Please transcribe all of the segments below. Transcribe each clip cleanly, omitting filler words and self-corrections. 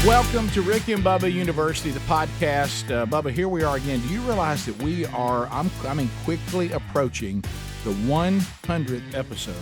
Welcome to Rick and Bubba University, the podcast. Bubba, here we are again. Do you realize that we are, quickly approaching the 100th episode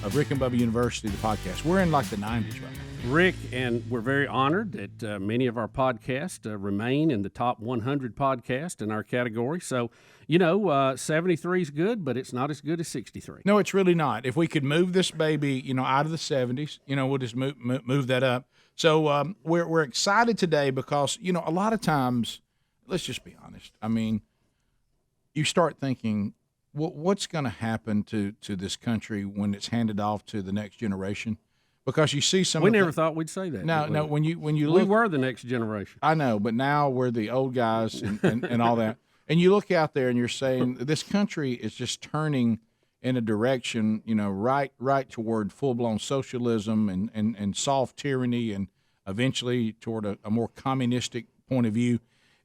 of Rick and Bubba University, the podcast? We're in like the 90s right now. Rick, and we're very honored that many of our podcasts remain in the top 100 podcasts in our category. So, 73 is good, but it's not as good as 63. No, it's really not. If we could move this baby, out of the 70s, we'll just move that up. So we're excited today because, a lot of times, let's just be honest. I mean, you start thinking, what's going to happen to this country when it's handed off to the next generation? Because you see some. We never thought we'd say that. No. When you look, we were the next generation. I know, but now we're the old guys and all that. And you look out there and you're saying this country is just turning in a direction, right toward full-blown socialism and soft tyranny, and eventually toward a more communistic point of view.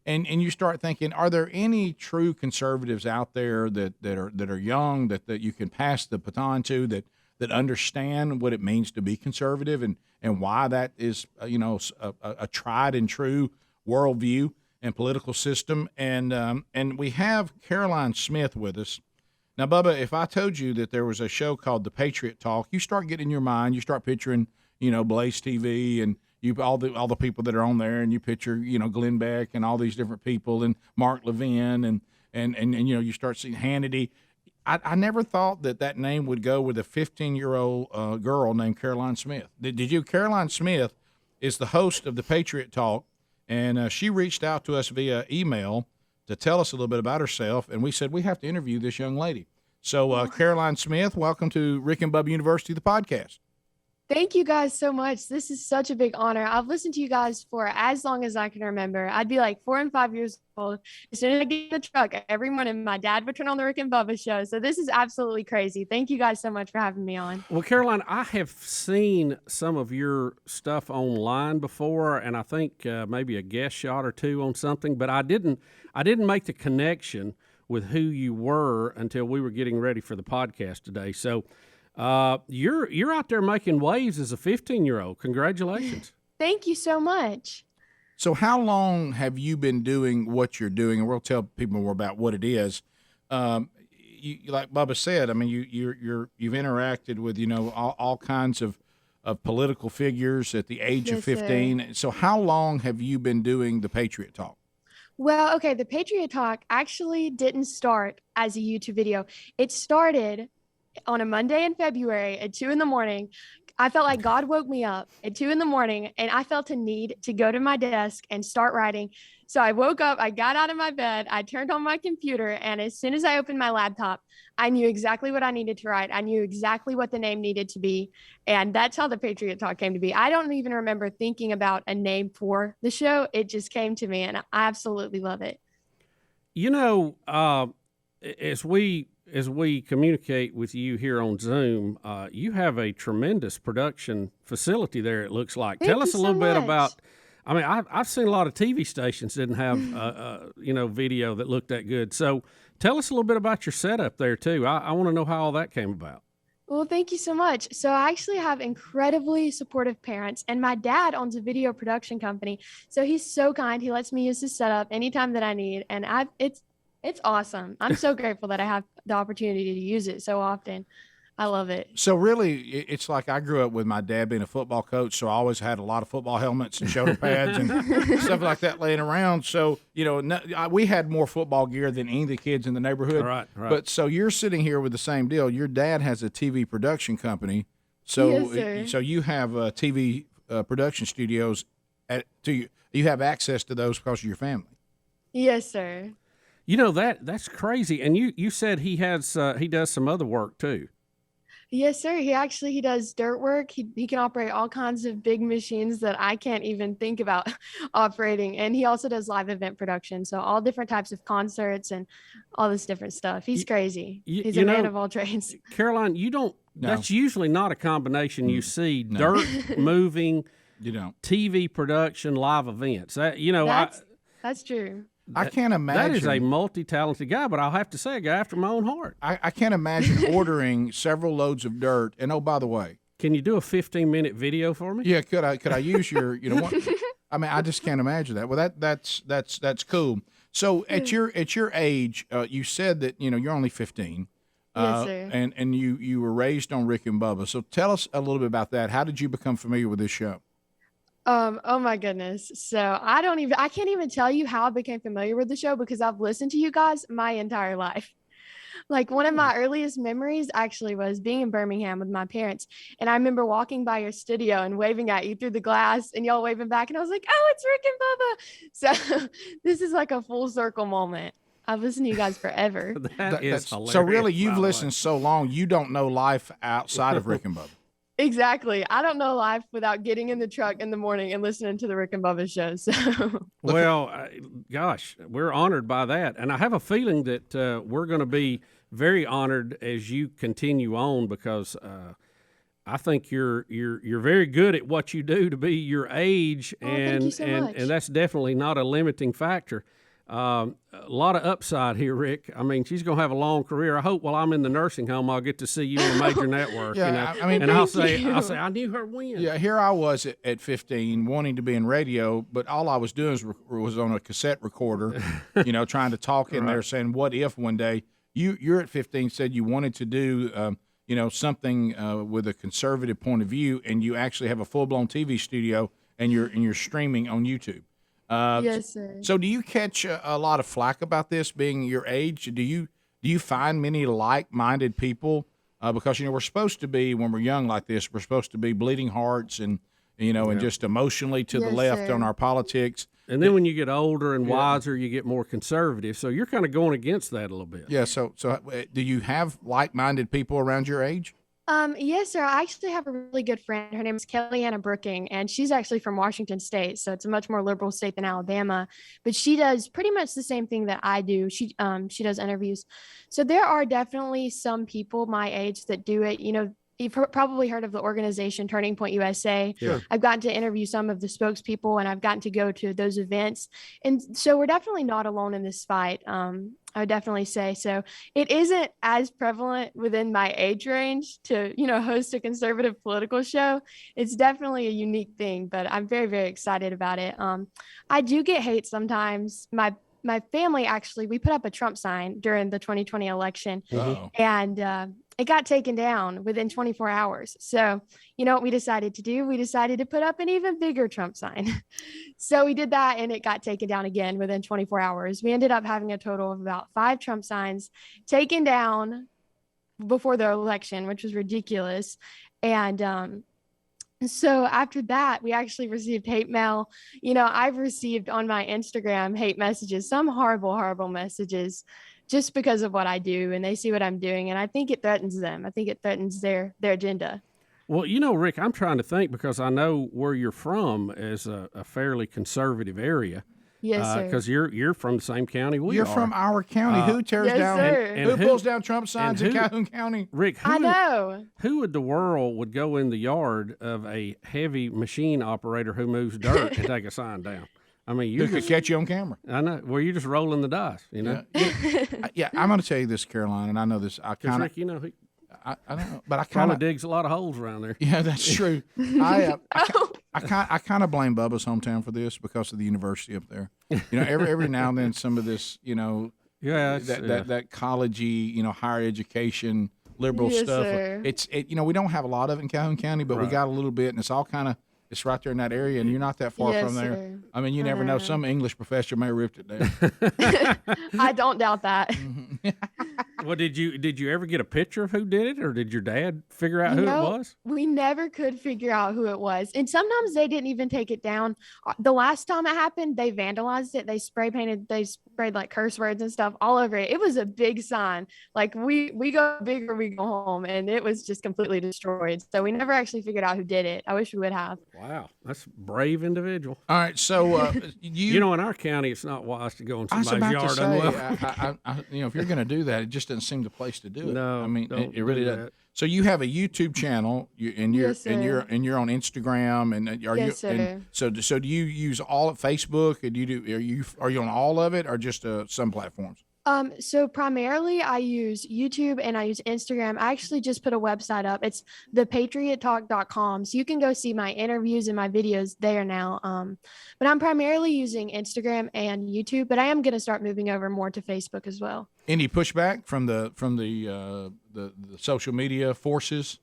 And you start thinking, are there any true conservatives out there that are young that you can pass the baton to that understand what it means to be conservative and why that is a tried and true worldview and political system. And we have Caroline Smith with us. Now, Bubba, if I told you that there was a show called the Patriot Talk, you start getting in your mind, you start picturing, Blaze TV and all the people that are on there, and you picture, Glenn Beck and all these different people and Mark Levin and you start seeing Hannity. I never thought that name would go with a 15-year-old girl named Caroline Smith. Did you? Caroline Smith is the host of the Patriot Talk, and she reached out to us via email to tell us a little bit about herself, and we said we have to interview this young lady. So, Caroline Smith, welcome to Rick and Bubba University, the podcast. Thank you guys so much. This is such a big honor. I've listened to you guys for as long as I can remember. I'd be like 4 and 5 years old. As soon as I get in the truck, every morning my dad would turn on the Rick and Bubba show. So this is absolutely crazy. Thank you guys so much for having me on. Well, Caroline, I have seen some of your stuff online before, and I think maybe a guest shot or two on something, but I didn't make the connection with who you were until we were getting ready for the podcast today. So you're out there making waves as a 15-year-old. Congratulations. Thank you so much. So how long have you been doing what you're doing? And we'll tell people more about what it is. You, like Bubba said, I mean, you've interacted with, all kinds of political figures at the age of 15. Sir. So how long have you been doing the Patriot Talk? Well, okay, the Patriot Talk actually didn't start as a YouTube video. It started on a Monday in February at 2 a.m. I felt like God woke me up at 2 a.m, and I felt a need to go to my desk and start writing. So I woke up, I got out of my bed, I turned on my computer, and as soon as I opened my laptop, I knew exactly what I needed to write. I knew exactly what the name needed to be. And that's how the Patriot Talk came to be. I don't even remember thinking about a name for the show. It just came to me, and I absolutely love it. As we communicate with you here on Zoom, you have a tremendous production facility there, it looks like. Tell us a little bit about, I mean, I've seen a lot of TV stations didn't have, video that looked that good. So tell us a little bit about your setup there, too. I want to know how all that came about. Well, thank you so much. So I actually have incredibly supportive parents, and my dad owns a video production company. So he's so kind. He lets me use his setup anytime that I need, and it's awesome. I'm so grateful that I have the opportunity to use it so often. I love it. So really, it's like I grew up with my dad being a football coach, so I always had a lot of football helmets and shoulder pads and stuff like that laying around. So, we had more football gear than any of the kids in the neighborhood. Right. But so you're sitting here with the same deal. Your dad has a TV production company. So, yes, sir. So you have TV production studios. You have access to those because of your family. Yes, sir. That's crazy. And you said he does some other work too. Yes, sir. He does dirt work. He can operate all kinds of big machines that I can't even think about operating. And he also does live event production. So all different types of concerts and all this different stuff. He's crazy. He's a man of all trades. Caroline, that's usually not a combination you see. No. Dirt moving, TV production, live events. That's true. I can't imagine. That is a multi-talented guy, but I'll have to say a guy after my own heart. I can't imagine ordering several loads of dirt. And, oh, by the way. Can you do a 15-minute video for me? Yeah, could I use your, I mean, I just can't imagine that. Well, that's cool. So at your age, you said that you're only 15. Yes, sir. And you were raised on Rick and Bubba. So tell us a little bit about that. How did you become familiar with this show? Oh my goodness. So I can't even tell you how I became familiar with the show because I've listened to you guys my entire life. Like one of my earliest memories actually was being in Birmingham with my parents. And I remember walking by your studio and waving at you through the glass and y'all waving back. And I was like, oh, it's Rick and Bubba. So this is like a full circle moment. I've listened to you guys forever. That is hilarious. So really, you've listened so long, you don't know life outside of Rick and Bubba. Exactly. I don't know life without getting in the truck in the morning and listening to the Rick and Bubba show. So. Well, gosh, we're honored by that. And I have a feeling that we're going to be very honored as you continue on because I think you're very good at what you do to be your age. Thank you so much. And that's definitely not a limiting factor. A lot of upside here, Rick. I mean, she's going to have a long career. I hope while I'm in the nursing home, I'll get to see you on a major network. Yeah, I mean, and I'll say, I knew her when. Yeah, here I was at 15 wanting to be in radio, but all I was doing was on a cassette recorder, trying to talk in there saying, what if one day you're at 15 said you wanted to do, something with a conservative point of view, and you actually have a full-blown TV studio and you're streaming on YouTube. Yes, sir. So do you catch a lot of flack about this being your age? Do you find many like-minded people? Because we're supposed to be, when we're young like this, we're supposed to be bleeding hearts and and just emotionally to the left on our politics. And then when you get older and wiser, you get more conservative. So you're kind of going against that a little bit. Yeah. So do you have like-minded people around your age? Yes, sir. I actually have a really good friend. Her name is Kellyanna Brooking, and she's actually from Washington State. So it's a much more liberal state than Alabama, but she does pretty much the same thing that I do. She does interviews. So there are definitely some people my age that do it. You've probably heard of the organization Turning Point USA. Sure. I've gotten to interview some of the spokespeople and I've gotten to go to those events. And so we're definitely not alone in this fight. I would definitely say so. It isn't as prevalent within my age range to, host a conservative political show. It's definitely a unique thing, but I'm very, very excited about it. I do get hate sometimes. My family, actually, we put up a Trump sign during the 2020 election, and it got taken down within 24 hours. So, what we decided to do? We decided to put up an even bigger Trump sign. So we did that, and it got taken down again within 24 hours. We ended up having a total of about 5 Trump signs taken down before the election, which was ridiculous. And so after that, we actually received hate mail. I've received on my Instagram hate messages, some horrible, horrible messages just because of what I do, and they see what I'm doing. And I think it threatens them. I think it threatens their agenda. Well, Rick, I'm trying to think because I know where you're from is a fairly conservative area. Yes, sir. Because you're from the same county we are. You're from our county. Who tears yes, down? Sir. Who pulls down Trump signs in Calhoun County? Rick, I know. Who in the world would go in the yard of a heavy machine operator who moves dirt and take a sign down? I mean, you could catch you on camera. I know. Well, you're just rolling the dice, Yeah, I'm going to tell you this, Caroline, and I know this. I kind of, Rick, I don't know, but I kind probably of digs a lot of holes around there. Yeah, that's true. I kind of blame Bubba's hometown for this because of the university up there. Every now and then some of this, that collegey, higher education, liberal yes, stuff. Sir. We don't have a lot of it in Calhoun County, but we got a little bit, and it's all kind of. It's right there in that area, and you're not that far yes, from there. Sir. I mean, you never know. Some English professor may have ripped it down. I don't doubt that. Well, did you ever get a picture of who did it, or did your dad figure out who it was? We never could figure out who it was, and sometimes they didn't even take it down. The last time it happened, they vandalized it. They sprayed like curse words and stuff all over it. It was a big sign. Like we go big or we go home, and it was just completely destroyed. So we never actually figured out who did it. I wish we would have. Wow, that's a brave individual. All right, so in our county, it's not wise to go in somebody's yard unlevel. If you're going to do that, it just doesn't seem the place to do it. No, I mean, it really doesn't. So you have a YouTube channel, and you're on Instagram, and yes, sir. And so do you use all of Facebook? And are you on all of it, or just some platforms? So primarily I use YouTube and I use Instagram. I actually just put a website up. It's thepatriottalk.com. So you can go see my interviews and my videos there now. But I'm primarily using Instagram and YouTube, but I am going to start moving over more to Facebook as well. Any pushback from the social media forces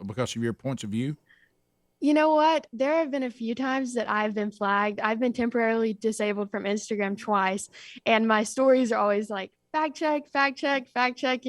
because of your points of view? You know what? There have been a few times that I've been flagged. I've been temporarily disabled from Instagram twice, and my stories are always like, fact check, fact check, fact check.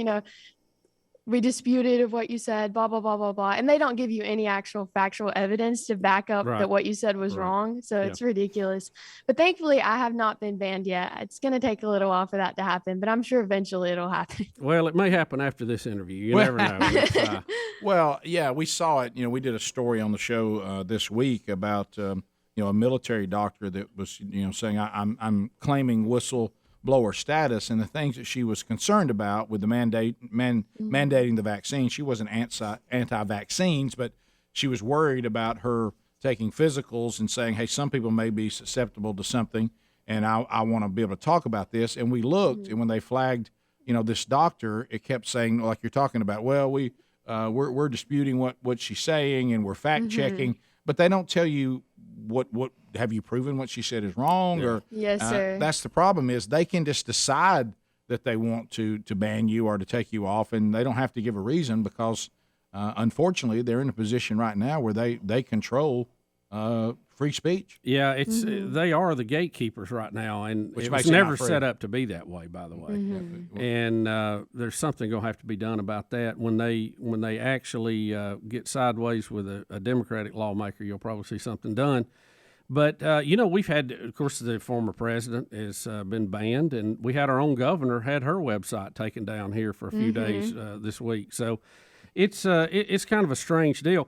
We disputed of what you said, blah, blah, blah, blah, blah. And they don't give you any actual factual evidence to back up that what you said was wrong. So it's ridiculous. But thankfully, I have not been banned yet. It's going to take a little while for that to happen, but I'm sure eventually it'll happen. Well, it may happen after this interview. You never know. Well, yeah, we saw it. We did a story on the show this week about a military doctor that was saying I'm claiming whistleblower status, and the things that she was concerned about with the mandating the vaccine. She wasn't anti-vaccines, but she was worried about her taking physicals and saying, hey, some people may be susceptible to something, and I want to be able to talk about this. And we looked, and when they flagged this doctor, it kept saying, like you're talking about, well, we're disputing what she's saying, and we're fact checking, but they don't tell you what have you proven what she said is wrong, or yes, sir. That's the problem, is they can just decide that they want to ban you or to take you off, and they don't have to give a reason, because unfortunately they're in a position right now where they control free speech. Yeah, it's they are the gatekeepers right now, and Which it makes was it never not free. set up to be that way, by the way. And there's something going to have to be done about that. When they actually get sideways with a Democratic lawmaker, you'll probably see something done. But we've had, of course, the former president has been banned, and we had our own governor had her website taken down here for a few days this week. So it's kind of a strange deal.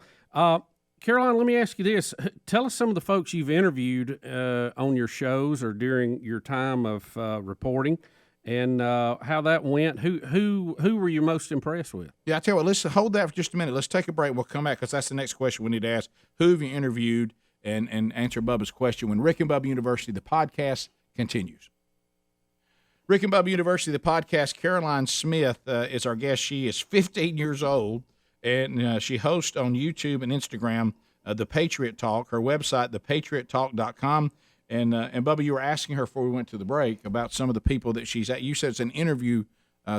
Caroline, let me ask you this. Tell us some of the folks you've interviewed on your shows or during your time of reporting, and how that went. Who were you most impressed with? Yeah, I tell you what, let's hold that for just a minute. Let's take a break. We'll come back, because that's the next question we need to ask. Who have you interviewed, and answer Bubba's question when Rick and Bubba University, the podcast, continues. Rick and Bubba University, the podcast. Caroline Smith is our guest. She is 15 years old. And she hosts on YouTube and Instagram the Patriot Talk, her website, thepatriottalk.com. And Bubba, you were asking her before we went to the break about some of the people that she's at. You said it's an interview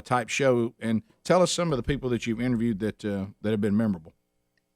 type show. And tell us some of the people that you've interviewed that have been memorable.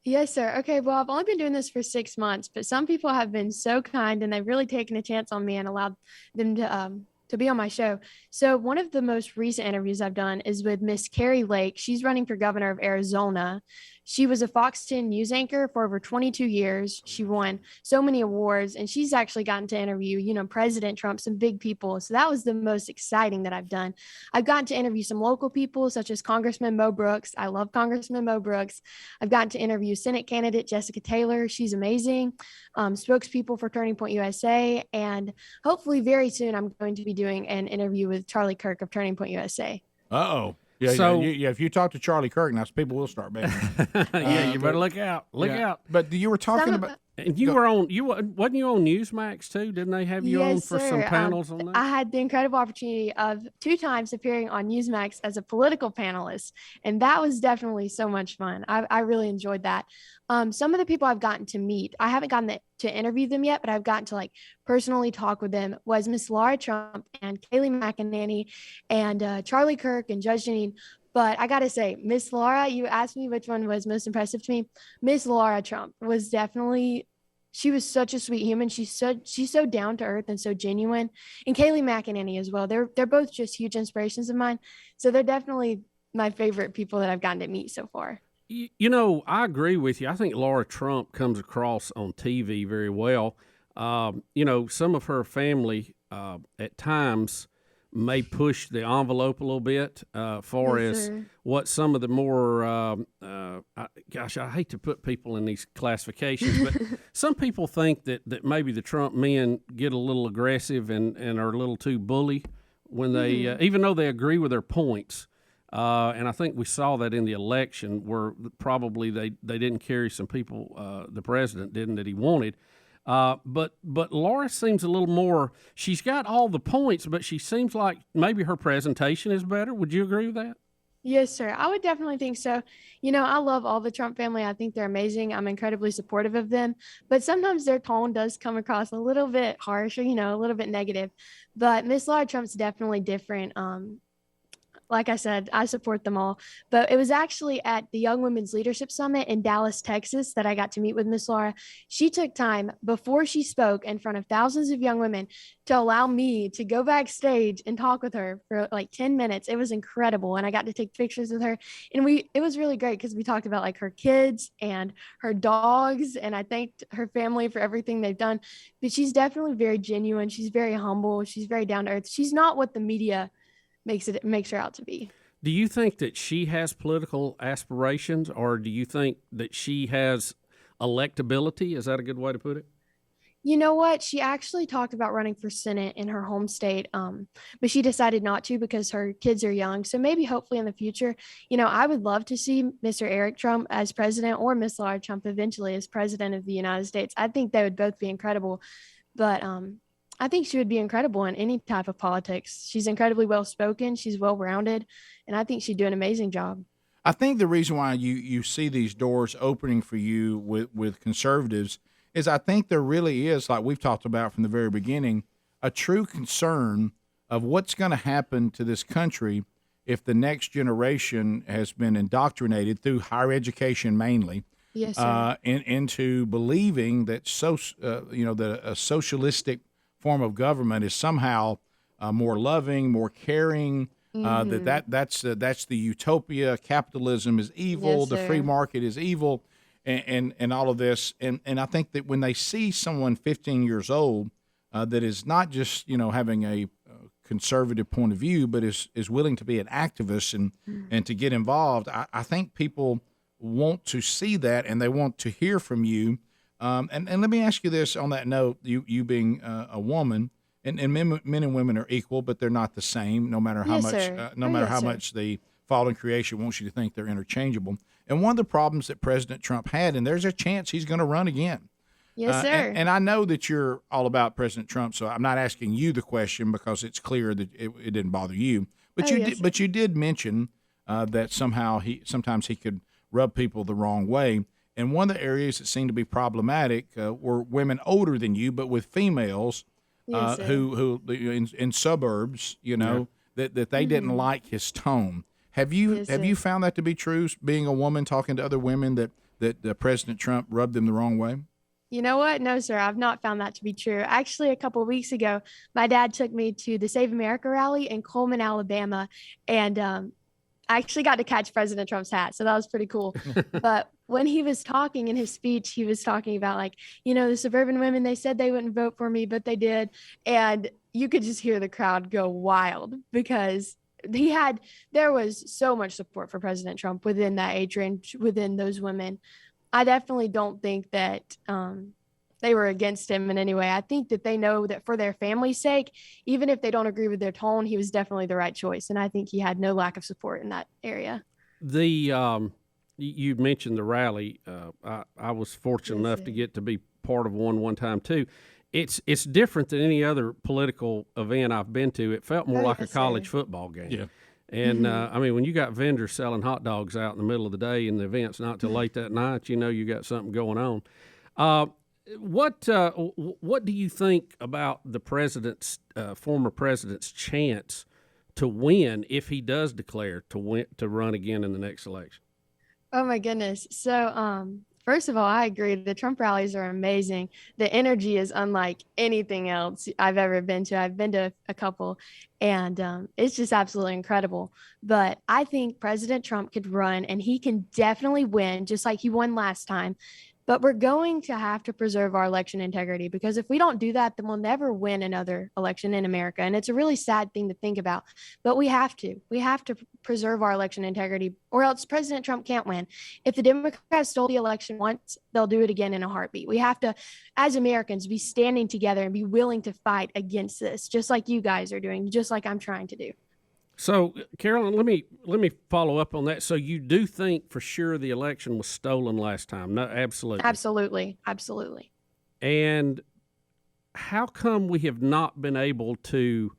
Yes, sir. Okay, well, I've only been doing this for 6 months, but some people have been so kind, and they've really taken a chance on me and allowed them to be on my show. So one of the most recent interviews I've done is with Miss Carrie Lake. She's running for governor of Arizona. She was a Fox 10 news anchor for over 22 years. She won so many awards, and she's actually gotten to interview, President Trump, some big people. So that was the most exciting that I've done. I've gotten to interview some local people, such as Congressman Mo Brooks. I love Congressman Mo Brooks. I've gotten to interview Senate candidate Jessica Taylor. She's amazing. Spokespeople for Turning Point USA. And hopefully very soon I'm going to be doing an interview with Charlie Kirk of Turning Point USA. Uh-oh. Yeah, So- if you talk to Charlie Kirk, now people will start banning you. Yeah, you better look out. Look out. But you were talking Some of about... And you were on. Wasn't you on Newsmax too? Didn't they have you on Yes, for some sir. panels on that? I had the incredible opportunity of 2 times appearing on Newsmax as a political panelist, and that was definitely so much fun. I really enjoyed that. Some of the people I've gotten to meet, I haven't gotten to interview them yet, but I've gotten to personally talk with them, was Miss Lara Trump and Kayleigh McEnany and Charlie Kirk and Judge Jeanine. But I got to say, Miss Lara, you asked me which one was most impressive to me. Miss Lara Trump was definitely... She was such a sweet human. She's so down to earth and so genuine. And Kayleigh McEnany as well. They're both just huge inspirations of mine. So they're definitely my favorite people that I've gotten to meet so far. I agree with you. I think Lara Trump comes across on TV very well. Some of her family at times may push the envelope a little bit far Yes, as sir. what some of the more, I hate to put people in these classifications, but some people think that maybe the Trump men get a little aggressive and are a little too bully when they, even though they agree with their points. And I think we saw that in the election where probably they didn't carry some people, the president didn't, that he wanted. But Laura seems a little more. She's got all the points, but she seems like maybe her presentation is better. Would you agree with that? Yes, sir. I would definitely think so. I love all the Trump family. I think they're amazing. I'm incredibly supportive of them. But sometimes their tone does come across a little bit harsh or, a little bit negative. But Miss Lara Trump's definitely different. Like I said, I support them all. But it was actually at the Young Women's Leadership Summit in Dallas, Texas, that I got to meet with Miss Lara. She took time before she spoke in front of thousands of young women to allow me to go backstage and talk with her for like 10 minutes. It was incredible. And I got to take pictures with her. And it was really great because we talked about like her kids and her dogs. And I thanked her family for everything they've done. But she's definitely very genuine. She's very humble. She's very down to earth. She's not what the media makes her out to be. Do you think that she has political aspirations, or do you think that she has electability? Is that a good way to put it? You know what? She actually talked about running for Senate in her home state, but she decided not to because her kids are young. So maybe hopefully in the future, I would love to see Mr. Eric Trump as president or Miss Lara Trump eventually as president of the United States. I think they would both be incredible. But I think she would be incredible in any type of politics. She's incredibly well-spoken. She's well-rounded, and I think she'd do an amazing job. I think the reason why you see these doors opening for you with conservatives is I think there really is, like we've talked about from the very beginning, a true concern of what's going to happen to this country if the next generation has been indoctrinated through higher education mainly. Yes, sir. Into believing that that a socialistic form of government is somehow more loving, more caring. That's the utopia. Capitalism is evil. Yes, the sir. free market is evil, and all of this. And I think that when they see someone 15 years old that is not just having a conservative point of view, but is willing to be an activist and to get involved, I think people want to see that and they want to hear from you. And let me ask you this on that note, you being a woman, and men and women are equal, but they're not the same, no matter how Yes, much sir. how sir. much the fallen creation wants you to think they're interchangeable. And one of the problems that President Trump had, and there's a chance he's going to run again. Yes, sir. And I know that you're all about President Trump, so I'm not asking you the question because it's clear that it didn't bother you. But you did mention that sometimes he could rub people the wrong way. And one of the areas that seemed to be problematic were women older than you, but with females Yes, sir. who in suburbs, that they didn't like his tone. Have you found that to be true? Being a woman talking to other women that President Trump rubbed them the wrong way. You know what? No, sir. I've not found that to be true. Actually, a couple of weeks ago, my dad took me to the Save America rally in Coleman, Alabama, and I actually got to catch President Trump's hat, so that was pretty cool. But when he was talking in his speech, he was talking about the suburban women, they said they wouldn't vote for me, but they did. And you could just hear the crowd go wild because there was so much support for President Trump within that age range, within those women. I definitely don't think that they were against him in any way. I think that they know that for their family's sake, even if they don't agree with their tone, he was definitely the right choice. And I think he had no lack of support in that area. You mentioned the rally. I was fortunate enough to get to be part of one time too. It's different than any other political event I've been to. It felt more like a college football game. Yeah. And when you got vendors selling hot dogs out in the middle of the day and the event's not till late that night, you got something going on. What do you think about the former president's chance to win if he does declare to run again in the next election? Oh my goodness. So, first of all, I agree. The Trump rallies are amazing. The energy is unlike anything else I've ever been to. I've been to a couple, and it's just absolutely incredible. But I think President Trump could run, and he can definitely win, just like he won last time. But we're going to have to preserve our election integrity, because if we don't do that, then we'll never win another election in America. And it's a really sad thing to think about, but we have to preserve our election integrity, or else President Trump can't win. If the Democrats stole the election once, they'll do it again in a heartbeat. We have to, as Americans, be standing together and be willing to fight against this, just like you guys are doing, just like I'm trying to do. So, Carolyn, let me follow up on that. So, you do think for sure the election was stolen last time? No, absolutely. Absolutely. And how come we have not been able to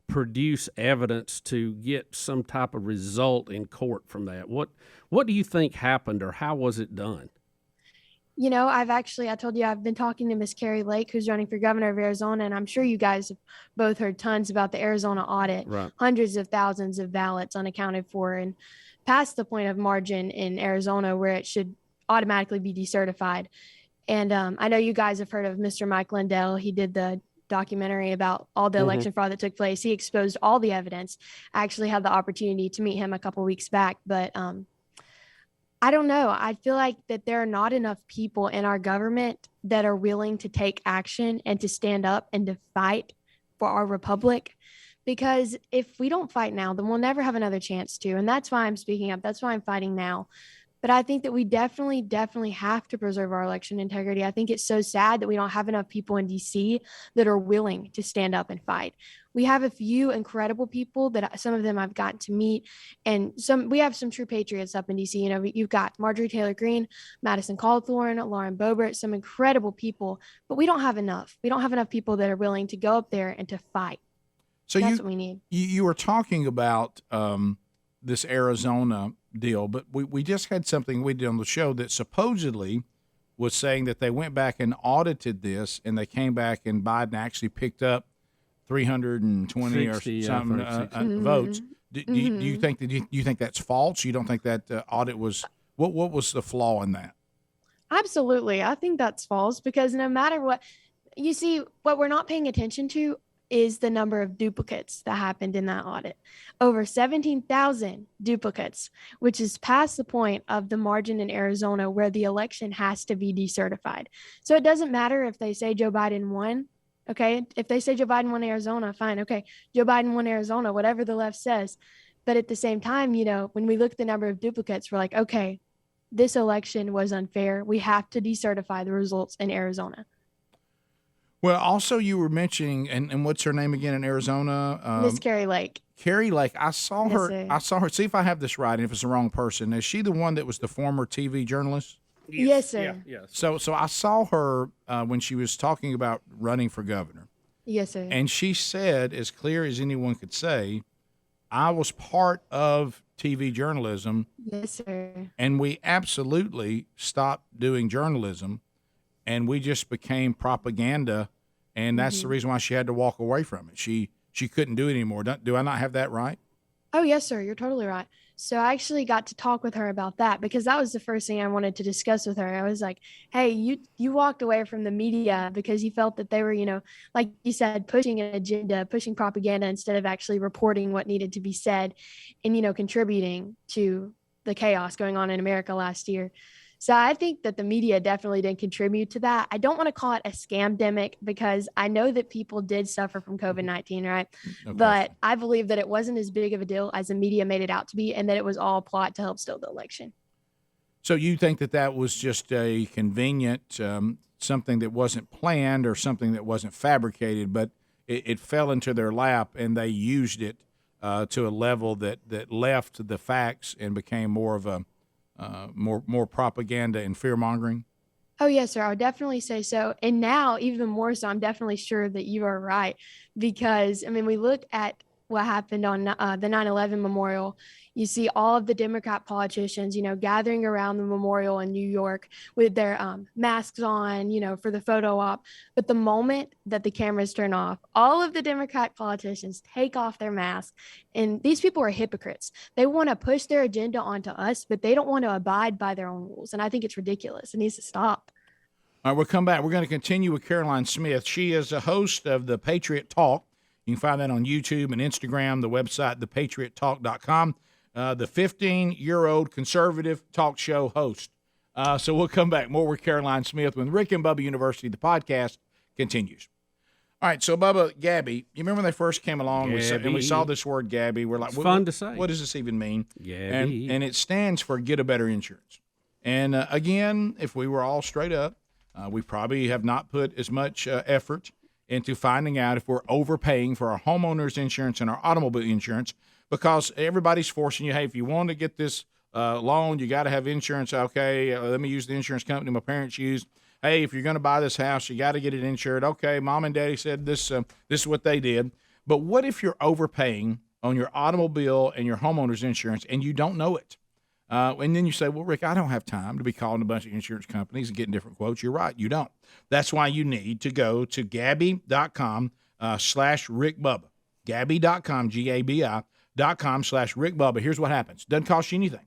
produce evidence to get some type of result in court from that? What do you think happened, or how was it done? You know, I told you I've been talking to Miss Carrie Lake, who's running for governor of Arizona, and I'm sure you guys have both heard tons about the Arizona audit, Right. hundreds of thousands of ballots unaccounted for, and past the point of margin in Arizona where it should automatically be decertified. And I know you guys have heard of Mr. Mike Lindell. He did the documentary about all the election fraud that took place. He exposed all the evidence. I actually had the opportunity to meet him a couple weeks back, but I don't know. I feel like that there are not enough people in our government that are willing to take action and to stand up and to fight for our republic. Because if we don't fight now, then we'll never have another chance to. And that's why I'm speaking up. That's why I'm fighting now. But I think that we definitely have to preserve our election integrity. I think it's so sad that we don't have enough people in DC that are willing to stand up and fight. We have a few incredible people that some of them I've gotten to meet, and we have some true patriots up in DC. You know, you've got Marjorie Taylor Greene, Madison Cawthorn, Lauren Boebert, some incredible people, but we don't have enough. We don't have enough people that are willing to go up there and to fight. So that's what we need. You were talking about this Arizona deal, but we just had something we did on the show that supposedly was saying that they went back and audited this, and they came back and Biden actually picked up 320 or something votes. Do you think that's false? You don't think that audit was what was the flaw in that? Absolutely, I think that's false, because no matter what, you see, what we're not paying attention to is the number of duplicates that happened in that audit. Over 17,000 duplicates, which is past the point of the margin in Arizona where the election has to be decertified. So it doesn't matter if they say Joe Biden won. Okay. If they say Joe Biden won Arizona, fine. Okay. Joe Biden won Arizona, whatever the left says. But at the same time, you know, when we look at the number of duplicates, we're like, okay, this election was unfair. We have to decertify the results in Arizona. Well, also you were mentioning, and what's her name again in Arizona? Miss Carrie Lake. Carrie Lake. I saw her. Yes, sir. I saw her. See if I have this right, and if it's the wrong person. Is she the one that was the former TV journalist? Yes, sir. Yeah, yes. So I saw her when she was talking about running for governor. Yes, sir. And she said, as clear as anyone could say, I was part of TV journalism. Yes, sir. And we absolutely stopped doing journalism, and we just became propaganda. And that's the reason why she had to walk away from it. She couldn't do it anymore. Do I not have that right? Oh, yes, sir. You're totally right. So I actually got to talk with her about that, because that was the first thing I wanted to discuss with her. I was like, hey, you walked away from the media because you felt that they were, you know, like you said, pushing an agenda, pushing propaganda instead of actually reporting what needed to be said and, you know, contributing to the chaos going on in America last year. So I think that the media definitely did contribute to that. I don't want to call it a scamdemic, because I know that people did suffer from COVID-19, right? No but I believe that it wasn't as big of a deal as the media made it out to be, and that it was all a plot to help steal the election. So you think that was just a convenient something that wasn't planned or something that wasn't fabricated, but it fell into their lap and they used it to a level that left the facts and became more of a more propaganda and fear mongering? Oh, yes, sir. I would definitely say so. And now, even more so, I'm definitely sure that you are right. Because, I mean, we look at what happened on the 9/11 memorial. You see all of the Democrat politicians, you know, gathering around the memorial in New York with their masks on, you know, for the photo op. But the moment that the cameras turn off, all of the Democrat politicians take off their masks. And these people are hypocrites. They want to push their agenda onto us, but they don't want to abide by their own rules. And I think it's ridiculous. It needs to stop. All right, we'll come back. We're going to continue with Caroline Smith. She is a host of the Patriot Talk. You can find that on YouTube and Instagram, the website, thepatriottalk.com. The 15-year-old conservative talk show host. So we'll come back more with Caroline Smith when Rick and Bubba University, the podcast, continues. All right, so Bubba, Gabby, you remember when they first came along and we saw this word Gabby? We're like, it's fun to say. What does this even mean? Gabby. And it stands for Get a Better Insurance. And again, if we were all straight up, we probably have not put as much effort into finding out if we're overpaying for our homeowners insurance and our automobile insurance, because everybody's forcing you, hey, if you want to get this loan, you got to have insurance. Okay, let me use the insurance company my parents used. hey, if you're going to buy this house, you got to get it insured. Okay, mom and daddy said this is what they did. But what if you're overpaying on your automobile and your homeowner's insurance and you don't know it? And then you say, well, Rick, I don't have time to be calling a bunch of insurance companies and getting different quotes. You're right. You don't. That's why you need to go to Gabby.com /Rick Bubba. Gabby.com, GABI.com/Rick Bubba. Here's what happens. Doesn't cost you anything.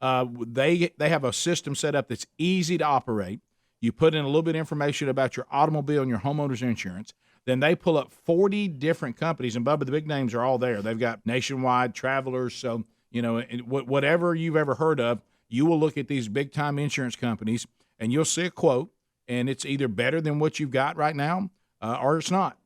They have a system set up that's easy to operate. You put in a little bit of information about your automobile and your homeowner's insurance. Then they pull up 40 different companies, and Bubba, the big names are all there. They've got Nationwide, Travelers, so whatever you've ever heard of, you will look at these big-time insurance companies, and you'll see a quote, and it's either better than what you've got right now or it's not.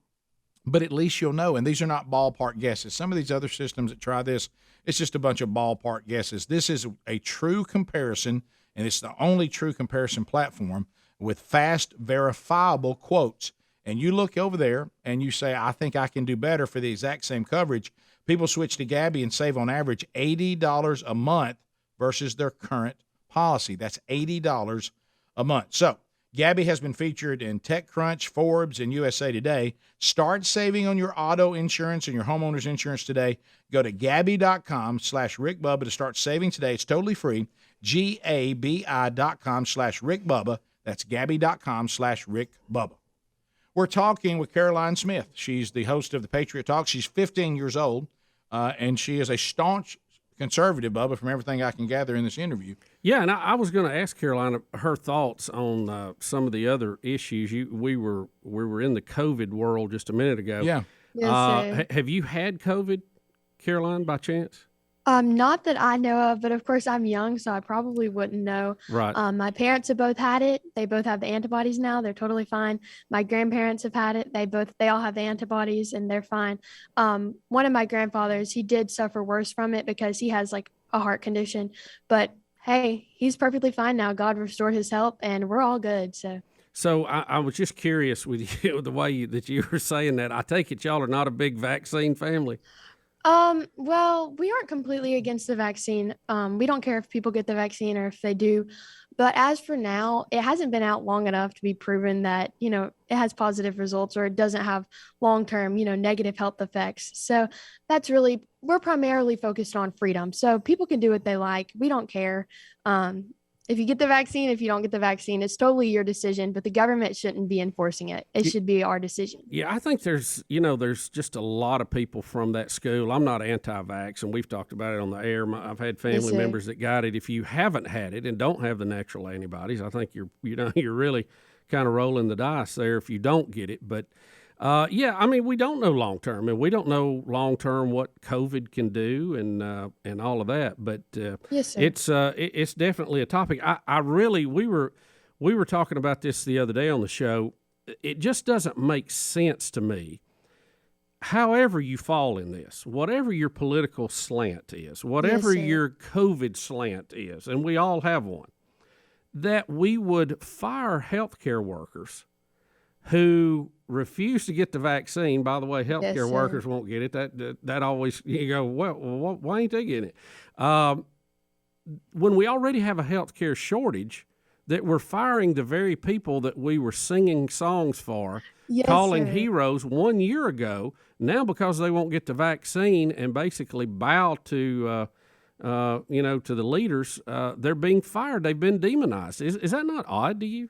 But at least you'll know, and these are not ballpark guesses. Some of these other systems that try this, it's just a bunch of ballpark guesses. This is a true comparison, and it's the only true comparison platform with fast, verifiable quotes. And you look over there and you say, I think I can do better for the exact same coverage. People switch to Gabby and save on average $80 a month versus their current policy. That's $80 a month. So Gabby has been featured in TechCrunch, Forbes, and USA Today. Start saving on your auto insurance and your homeowner's insurance today. Go to Gabby.com /Rick Bubba to start saving today. It's totally free. GABI.com /Rick Bubba. That's Gabby.com /Rick Bubba. We're talking with Caroline Smith. She's the host of the Patriot Talk. She's 15 years old, and she is a staunch conservative, Bubba, from everything I can gather in this interview. Yeah, and I was going to ask Caroline her thoughts on some of the other issues. We were in the COVID world just a minute ago. Yeah. Yes, have you had COVID, Caroline, by chance? Not that I know of, but of course I'm young, so I probably wouldn't know. Right. My parents have both had it. They both have the antibodies now. They're totally fine. My grandparents have had it. They all have the antibodies and they're fine. One of my grandfathers, he did suffer worse from it because he has like a heart condition, but hey, he's perfectly fine now. God restored his health and we're all good. So I was just curious with you, the way that you were saying that. I take it y'all are not a big vaccine family. Well, we aren't completely against the vaccine. We don't care if people get the vaccine or if they do. But as for now, it hasn't been out long enough to be proven that, it has positive results or it doesn't have long-term, negative health effects. So we're primarily focused on freedom. So people can do what they like. We don't care. If you get the vaccine, if you don't get the vaccine, it's totally your decision, but the government shouldn't be enforcing it. It should be our decision. Yeah, I think there's just a lot of people from that school. I'm not anti-vax, and we've talked about it on the air. I've had family members that got it. If you haven't had it and don't have the natural antibodies, I think you're really kind of rolling the dice there if you don't get it. But we don't know long term, and we don't know long term what COVID can do and all of that. But yes, sir. It's definitely a topic. We were talking about this the other day on the show. It just doesn't make sense to me. However you fall in this, whatever your political slant is, whatever your COVID slant is, and we all have one, that we would fire healthcare workers who refuse to get the vaccine. By the way, healthcare workers won't get it. That always, you go, well, why ain't they getting it? When we already have a healthcare shortage, that we're firing the very people that we were singing songs for, calling heroes 1 year ago, now because they won't get the vaccine and basically bow to the leaders, they're being fired. They've been demonized. Is that not odd to you?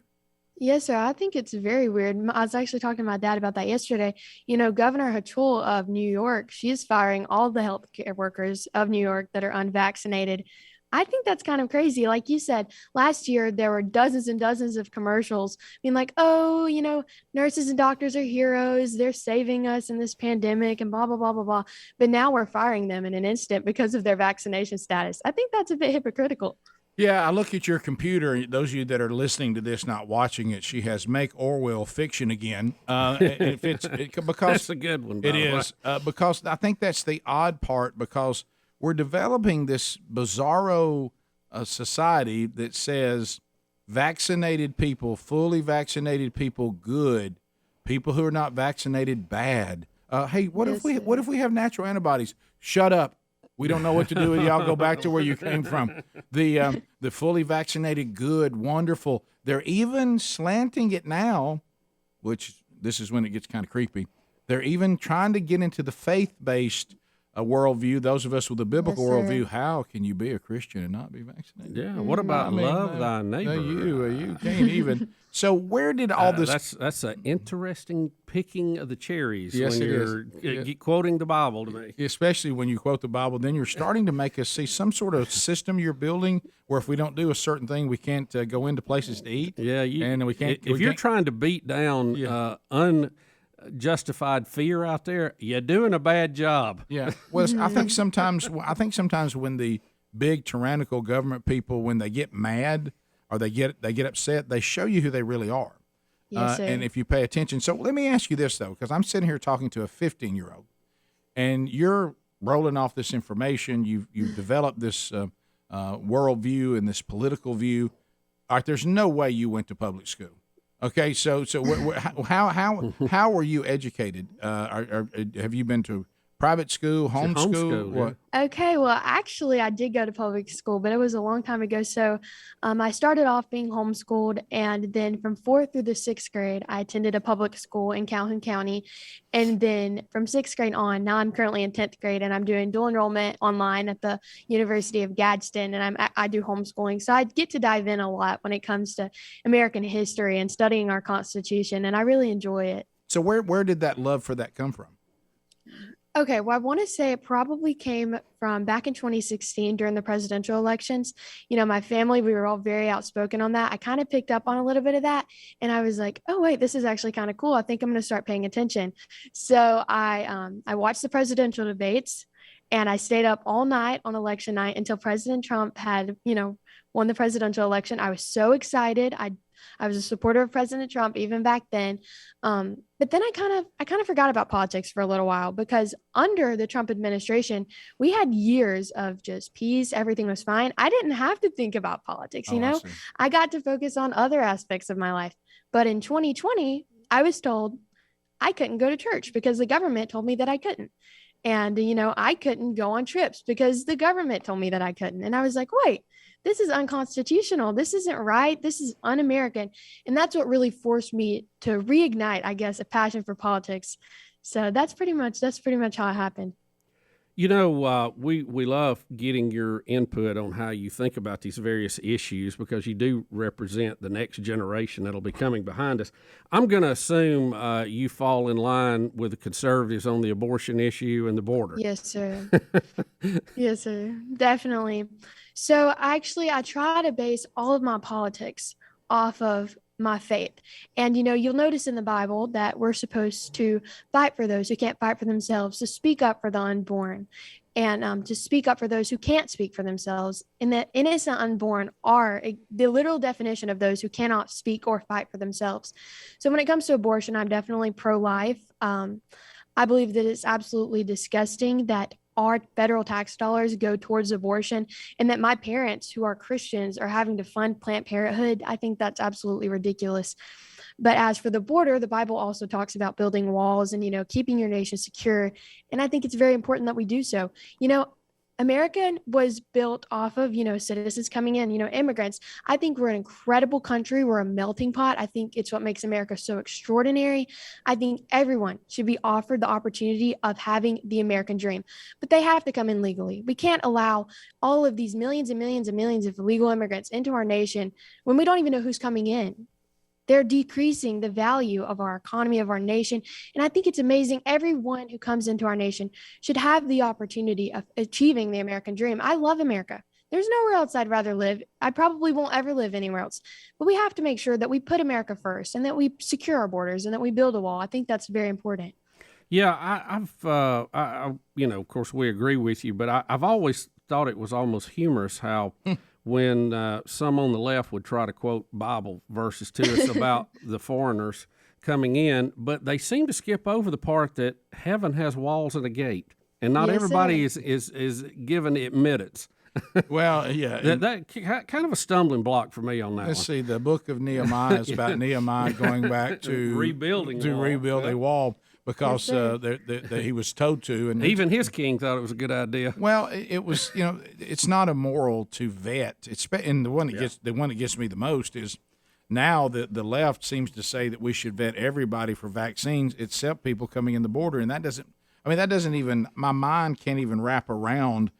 Yes, sir. I think it's very weird. I was actually talking to my dad about that yesterday. Governor Hochul of New York, she's firing all the healthcare workers of New York that are unvaccinated. I think that's kind of crazy. Like you said, last year there were dozens and dozens of commercials being like, oh, nurses and doctors are heroes. They're saving us in this pandemic and blah, blah, blah, blah, blah. But now we're firing them in an instant because of their vaccination status. I think that's a bit hypocritical. Yeah, I look at your computer. Those of you that are listening to this, not watching it, she has "Make Orwell Fiction Again." Because that's a good one. It is because I think that's the odd part, because we're developing this bizarro society that says vaccinated people, fully vaccinated people, good. People who are not vaccinated, bad. Hey, what if we have natural antibodies? Shut up. We don't know what to do with y'all. Go back to where you came from. The fully vaccinated, good, wonderful. They're even slanting it now, which this is when it gets kind of creepy. They're even trying to get into the faith-based worldview. Those of us with a biblical worldview, how can you be a Christian and not be vaccinated? Yeah. What about love thy neighbor? No, you can't even. So where did all this? That's an interesting picking of the cherries Yes, when you're quoting the Bible to me. Especially when you quote the Bible, then you're starting to make us see some sort of system you're building where if we don't do a certain thing, we can't go into places to eat. Yeah, and we can't. If you're trying to beat down unjustified fear out there, you're doing a bad job. Yeah. Well, I think sometimes when the big tyrannical government people, when they get mad or they get upset, they show you who they really are. Yes, sir. And if you pay attention. So let me ask you this, though, because I'm sitting here talking to a 15-year-old, and you're rolling off this information. You've developed this worldview and this political view. All right, there's no way you went to public school. Okay, so how were you educated? Have you been to private school, homeschool? What? Okay, well, actually, I did go to public school, but it was a long time ago. So I started off being homeschooled, and then from 4th through the 6th grade, I attended a public school in Calhoun County. And then from 6th grade on, now I'm currently in 10th grade, and I'm doing dual enrollment online at the University of Gadsden, and I do homeschooling. So I get to dive in a lot when it comes to American history and studying our Constitution, and I really enjoy it. So where did that love for that come from? Okay, well, I want to say it probably came from back in 2016 during the presidential elections. You know, my family, we were all very outspoken on that. I kind of picked up on a little bit of that, and I was like, oh, wait, this is actually kind of cool. I think I'm going to start paying attention. So I watched the presidential debates, and I stayed up all night on election night until President Trump had, won the presidential election. I was so excited. I was a supporter of President Trump even back then. But then I kind of forgot about politics for a little while, because under the Trump administration, we had years of just peace. Everything was fine. I didn't have to think about politics. I got to focus on other aspects of my life. But in 2020, I was told I couldn't go to church because the government told me that I couldn't. And, I couldn't go on trips because the government told me that I couldn't. And I was like, wait, this is unconstitutional. This isn't right. This is un-American. And that's what really forced me to reignite, I guess, a passion for politics. So that's pretty much how it happened. We love getting your input on how you think about these various issues, because you do represent the next generation that'll be coming behind us. I'm going to assume you fall in line with the conservatives on the abortion issue and the border. Yes, sir. Yes, sir. Definitely. So actually, I try to base all of my politics off of my faith. And, you'll notice in the Bible that we're supposed to fight for those who can't fight for themselves, to speak up for the unborn, and to speak up for those who can't speak for themselves. And that innocent unborn are the literal definition of those who cannot speak or fight for themselves. So when it comes to abortion, I'm definitely pro-life. I believe that it's absolutely disgusting that our federal tax dollars go towards abortion, and that my parents, who are Christians, are having to fund Planned Parenthood. I think that's absolutely ridiculous. But as for the border, the Bible also talks about building walls and, keeping your nation secure. And I think it's very important that we do so. America was built off of, citizens coming in, immigrants. I think we're an incredible country. We're a melting pot. I think it's what makes America so extraordinary. I think everyone should be offered the opportunity of having the American dream, but they have to come in legally. We can't allow all of these millions and millions and millions of illegal immigrants into our nation when we don't even know who's coming in. They're decreasing the value of our economy, of our nation. And I think it's amazing. Everyone who comes into our nation should have the opportunity of achieving the American dream. I love America. There's nowhere else I'd rather live. I probably won't ever live anywhere else. But we have to make sure that we put America first, and that we secure our borders, and that we build a wall. I think that's very important. Yeah, of course, we agree with you, but I've always thought it was almost humorous how when some on the left would try to quote Bible verses to us about the foreigners coming in, but they seem to skip over the part that heaven has walls and a gate, and not everybody is given admittance. Well, yeah. that kind of a stumbling block for me on that. Let's see. The book of Nehemiah is about Nehemiah going back to rebuilding a wall. because he was told to, and even his king thought it was a good idea. Well, it was, it's not immoral to vet. And the one that gets me the most is now the left seems to say that we should vet everybody for vaccines except people coming in the border, and that doesn't even, my mind can't even wrap around.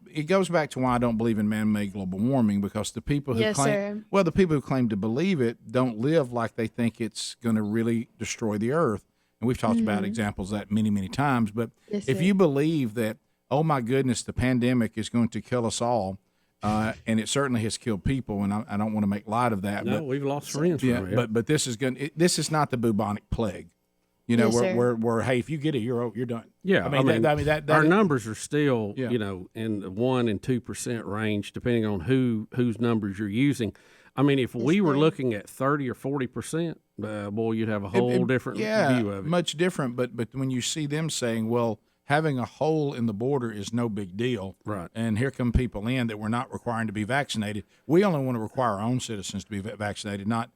It goes back to why I don't believe in man-made global warming, because the people who the people who claim to believe it don't live like they think it's going to really destroy the earth. And we've talked about examples of that many, many times. But if you believe that, oh my goodness, the pandemic is going to kill us all, and it certainly has killed people, and I don't want to make light of that. No, we've lost friends. But this is not the bubonic plague. Where hey, if you get it, you're done. Yeah, I mean that our numbers are still in the 1% and 2% range, depending on whose numbers you're using. I mean, if we were looking at 30 or 40%, boy, you'd have a whole different view of it. Much different. But when you see them saying, well, having a hole in the border is no big deal, right? And here come people in that we're not requiring to be vaccinated. We only want to require our own citizens to be vaccinated, not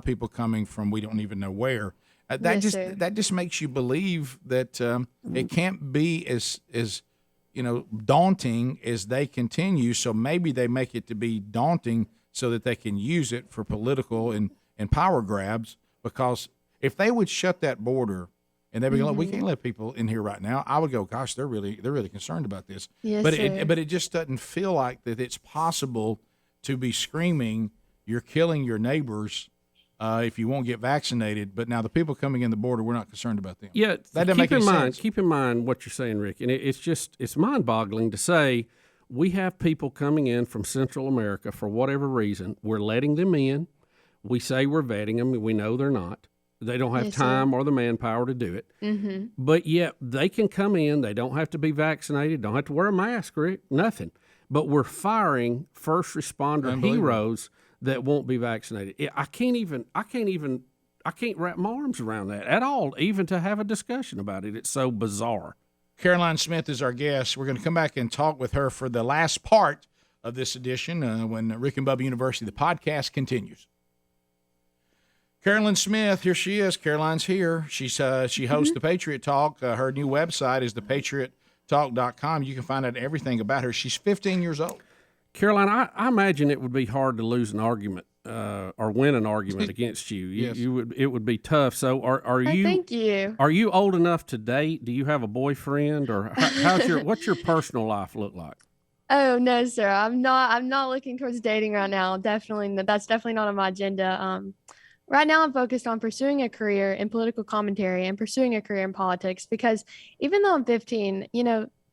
people coming from we don't even know where. That just makes you believe that it can't be as daunting as they continue. So maybe they make it to be daunting so that they can use it for political and power grabs. Because if they would shut that border and they would go, we can't let people in here right now, I would go, gosh, they're really concerned about this. Yes, but it just doesn't feel like that it's possible to be screaming, you're killing your neighbors. If you won't get vaccinated, but now the people coming in the border, we're not concerned about them. Yeah, that doesn't make any sense. Keep in mind what you're saying, Rick, and it's mind-boggling to say we have people coming in from Central America for whatever reason. We're letting them in. We say we're vetting them, and we know they're not. They don't have time or the manpower to do it. Mm-hmm. But yet they can come in. They don't have to be vaccinated. Don't have to wear a mask, Rick. Nothing. But we're firing first responder heroes that won't be vaccinated. I can't wrap my arms around that at all, even to have a discussion about it. It's so bizarre. Caroline Smith is our guest. We're going to come back and talk with her for the last part of this edition when Rick and Bubba University, the podcast, continues. Caroline Smith, here she is. Caroline's here. She hosts the Patriot Talk. Her new website is thepatriottalk.com. You can find out everything about her. She's 15 years old. Caroline, I imagine it would be hard to lose an argument or win an argument against you. Yes. It would be tough. So are you? Thank you. Are you old enough to date? Do you have a boyfriend, or what's your personal life look like? Oh no, sir. I'm not looking towards dating right now. That's definitely not on my agenda. Right now, I'm focused on pursuing a career in political commentary and pursuing a career in politics, because even though I'm 15,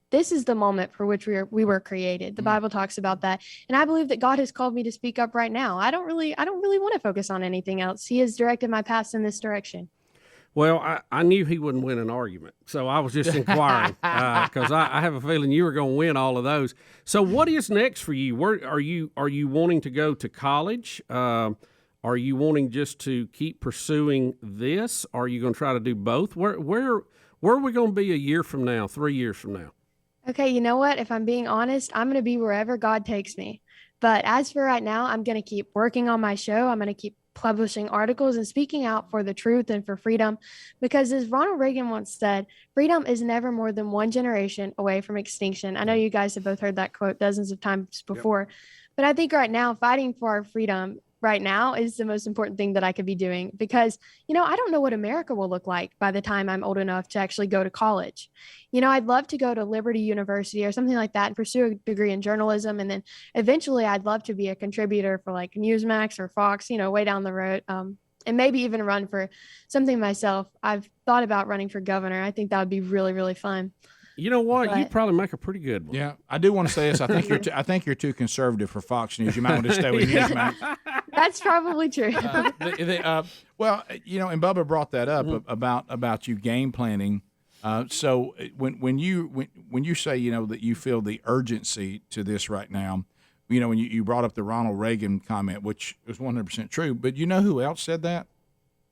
this is the moment for which we were created. The Bible talks about that. And I believe that God has called me to speak up right now. I don't really want to focus on anything else. He has directed my path in this direction. Well, I knew he wouldn't win an argument, so I was just inquiring because I have a feeling you were going to win all of those. So what is next for you? Where are you wanting to go to college? Are you wanting just to keep pursuing this? Are you going to try to do both? Where are we going to be a year from now, 3 years from now? Okay, you know what? If I'm being honest, I'm going to be wherever God takes me. But as for right now, I'm going to keep working on my show. I'm going to keep publishing articles and speaking out for the truth and for freedom. Because as Ronald Reagan once said, freedom is never more than one generation away from extinction. I know you guys have both heard that quote dozens of times before. But I think right now, fighting for our freedom right now is the most important thing that I could be doing, because, I don't know what America will look like by the time I'm old enough to actually go to college. I'd love to go to Liberty University or something like that and pursue a degree in journalism. And then eventually I'd love to be a contributor for like Newsmax or Fox, way down the road. And maybe even run for something myself. I've thought about running for governor. I think that would be really, really fun. You know what? You'd probably make a pretty good one. Yeah, I do want to say this. I think you're too conservative for Fox News. You might want to stay with Newsmax. That's probably true. And Bubba brought that up about you game planning. So when you say that you feel the urgency to this right now, when you brought up the Ronald Reagan comment, which is 100% true, but you know who else said that?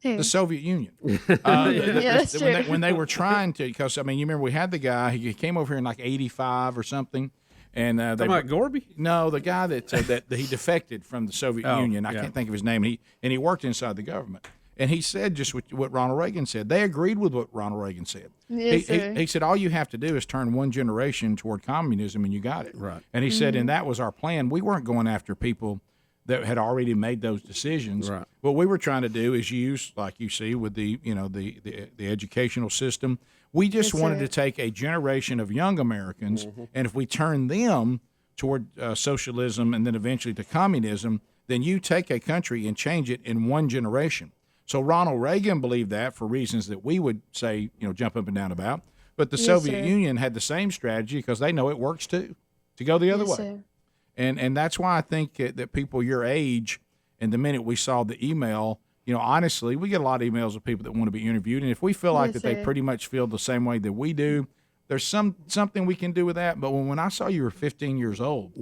The Soviet Union. That's true. When they were trying to, because you remember we had the guy. He came over here in like '85 or something, and they about Gorby? No, the guy that he defected from the Soviet Union. I can't think of his name. And he worked inside the government, And he said just what Ronald Reagan said. They agreed with what Ronald Reagan said. Yes, sir. He said, all you have to do is turn one generation toward communism and you got it. Right. And he said, and that was our plan. We weren't going after people that had already made those decisions. Right. What we were trying to do is use, like you see with the educational system, we just wanted to take a generation of young Americans, and if we turn them toward socialism and then eventually to communism, then you take a country and change it in one generation. So Ronald Reagan believed that for reasons that we would say, jump up and down about. But the Soviet Union had the same strategy because they know it works too, to go the other way. Sir. And that's why I think that people your age, and the minute we saw the email, honestly, we get a lot of emails of people that want to be interviewed. And if we feel like that they pretty much feel the same way that we do, there's something we can do with that. But when I saw you were 15 years old,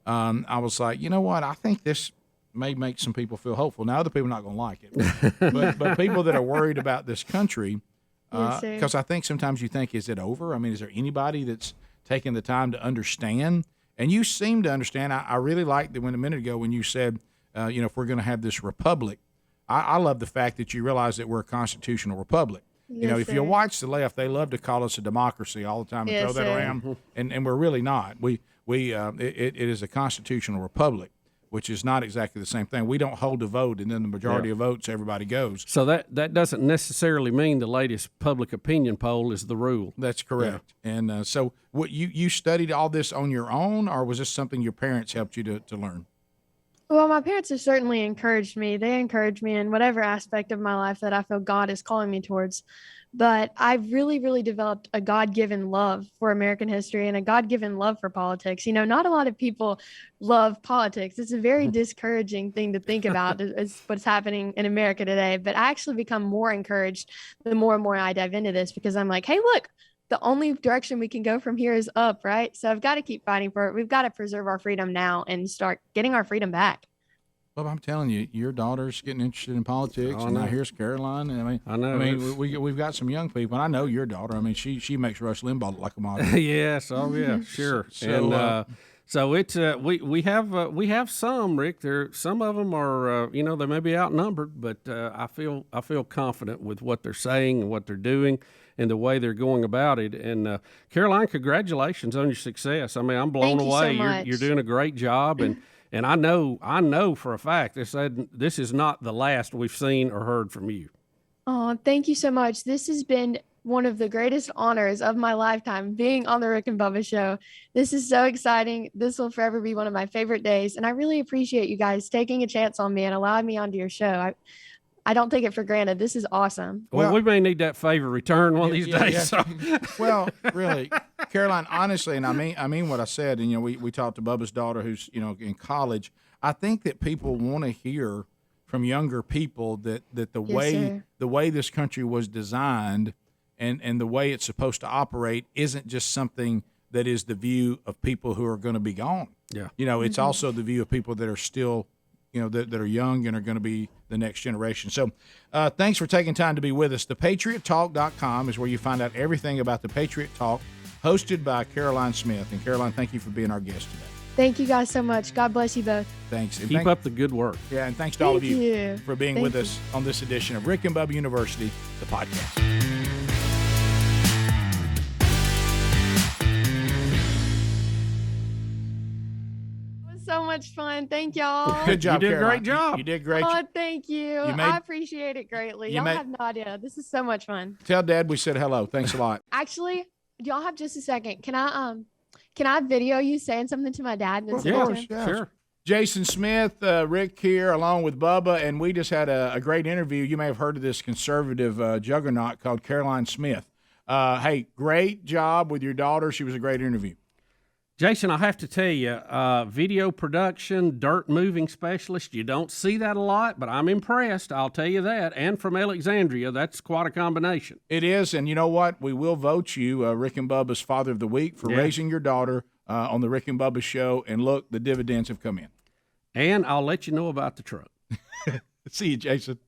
I was like, you know what? I think this may make some people feel hopeful. Now, other people are not going to like it. but people that are worried about this country, because I think sometimes you think, is it over? I mean, is there anybody that's taking the time to understand? And you seem to understand. I really liked that a minute ago when you said, if we're going to have this republic, I love the fact that you realize that we're a constitutional republic. If you watch the left, they love to call us a democracy all the time and throw that around, and we're really not. It is a constitutional republic, which is not exactly the same thing. We don't hold a vote, and then the majority of votes, everybody goes. So that doesn't necessarily mean the latest public opinion poll is the rule. That's correct. Yeah. And so what you studied all this on your own, or was this something your parents helped you to learn? Well, my parents have certainly encouraged me. They encourage me in whatever aspect of my life that I feel God is calling me towards. But I've really, really developed a God-given love for American history and a God-given love for politics. Not a lot of people love politics. It's a very discouraging thing to think about is what's happening in America today. But I actually become more encouraged the more and more I dive into this, because I'm like, hey, look, the only direction we can go from here is up, right? So I've got to keep fighting for it. We've got to preserve our freedom now and start getting our freedom back. Well, I'm telling you, your daughter's getting interested in politics, and now here's Caroline. I know. We've got some young people, and I know your daughter. I mean, she makes Rush Limbaugh look like a model. Yes, yeah, sure. So, so it's we have some, Rick. Some of them are they may be outnumbered, but I feel confident with what they're saying and what they're doing and the way they're going about it. And Caroline, congratulations on your success. I mean, I'm blown away. You're doing a great job, and I know for a fact this is not the last we've seen or heard from you. Oh, thank you so much. This has been one of the greatest honors of my lifetime, being on the Rick and Bubba show. This is so exciting. This will forever be one of my favorite days. And I really appreciate you guys taking a chance on me and allowing me onto your show. I don't take it for granted. This is awesome. Well, we may need that favor returned one of these days. Yeah. So. Well, really, Caroline, honestly, and I mean what I said, and we talked to Bubba's daughter who's in college. I think that people want to hear from younger people that the way this country was designed and the way it's supposed to operate isn't just something that is the view of people who are going to be gone. Yeah. It's also the view of people that are still, that are young and are going to be the next generation. So thanks for taking time to be with us. ThePatriotTalk.com is where you find out everything about the Patriot Talk, hosted by Caroline Smith. And Caroline, thank you for being our guest today. Thank you guys so much. God bless you both. Thanks. And keep up the good work. Yeah, and thanks to all of you for being with us on this edition of Rick and Bubba University, the podcast. So much fun. Thank y'all. Good job, You did Caroline. a great job. You did great. Oh, thank you. I appreciate it greatly. Y'all have no idea. This is so much fun. Tell Dad we said hello. Thanks a lot. Actually, y'all have just a second. Can I video you saying something to my dad? Of course, yeah. Sure. Jason Smith, Rick here, along with Bubba, and we just had a great interview. You may have heard of this conservative juggernaut called Caroline Smith. Hey, great job with your daughter. She was a great interview. Jason, I have to tell you, video production, dirt moving specialist, you don't see that a lot, but I'm impressed, I'll tell you that. And from Alexandria, that's quite a combination. It is, and you know what? We will vote you Rick and Bubba's Father of the Week for raising your daughter on the Rick and Bubba show. And look, the dividends have come in. And I'll let you know about the truck. See you, Jason.